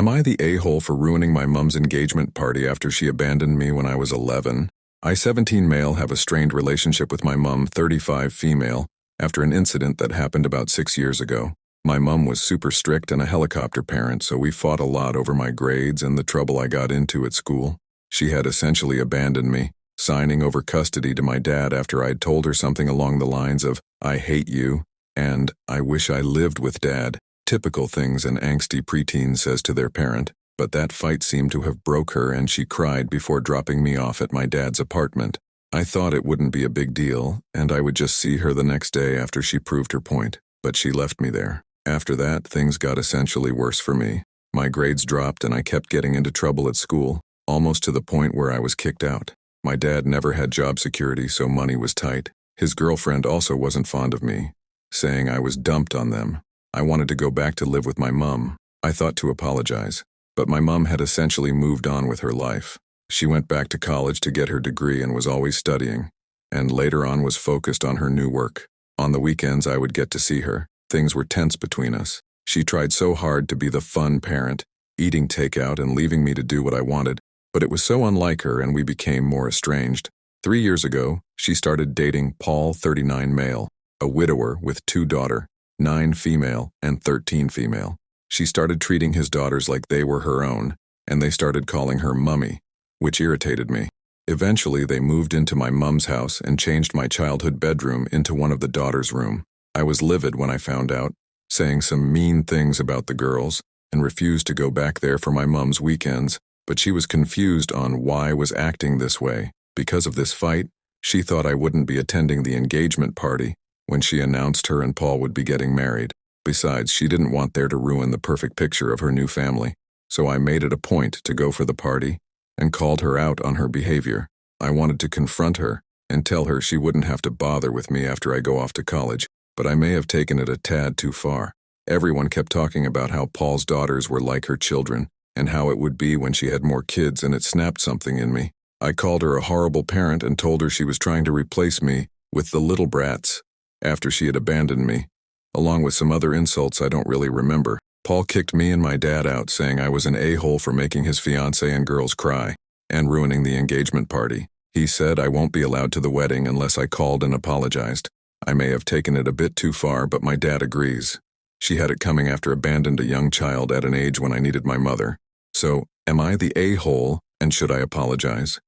Am I the a-hole for ruining my mom's engagement party after she abandoned me when I was 11? I, 17 male, have a strained relationship with my mom, 35 female, after an incident that happened about 6 years ago. My mom was super strict and a helicopter parent, so we fought a lot over my grades and the trouble I got into at school. She had essentially abandoned me, signing over custody to my dad after I'd told her something along the lines of, "I hate you," and "I wish I lived with Dad." Typical things an angsty preteen says to their parent, but that fight seemed to have broke her and she cried before dropping me off at my dad's apartment. I thought it wouldn't be a big deal, and I would just see her the next day after she proved her point, but she left me there. After that, things got essentially worse for me. My grades dropped and I kept getting into trouble at school, almost to the point where I was kicked out. My dad never had job security, so money was tight. His girlfriend also wasn't fond of me, saying I was dumped on them. I wanted to go back to live with my mom. I thought to apologize, but my mom had essentially moved on with her life. She went back to college to get her degree and was always studying, and later on was focused on her new work. On the weekends I would get to see her. Things were tense between us. She tried so hard to be the fun parent, eating takeout and leaving me to do what I wanted, but it was so unlike her and we became more estranged. 3 years ago, she started dating Paul, 39 male, a widower with 2 daughters, 9 female and 13 female. She started treating his daughters like they were her own, and they started calling her Mummy, which irritated me. Eventually, they moved into my mum's house and changed my childhood bedroom into one of the daughters' room. I was livid when I found out, saying some mean things about the girls, and refused to go back there for my mum's weekends, but she was confused on why I was acting this way. Because of this fight, she thought I wouldn't be attending the engagement party when she announced her and Paul would be getting married. Besides, she didn't want there to ruin the perfect picture of her new family, so I made it a point to go for the party and called her out on her behavior. I wanted to confront her and tell her she wouldn't have to bother with me after I go off to college, but I may have taken it a tad too far. Everyone kept talking about how Paul's daughters were like her children and how it would be when she had more kids, and it snapped something in me. I called her a horrible parent and told her she was trying to replace me with the little brats after she had abandoned me, along with some other insults I don't really remember. Paul kicked me and my dad out, saying I was an a-hole for making his fiancée and girls cry and ruining the engagement party. He said I won't be allowed to the wedding unless I called and apologized. I may have taken it a bit too far, but my dad agrees. She had it coming after abandoned a young child at an age when I needed my mother. So, am I the a-hole, and should I apologize?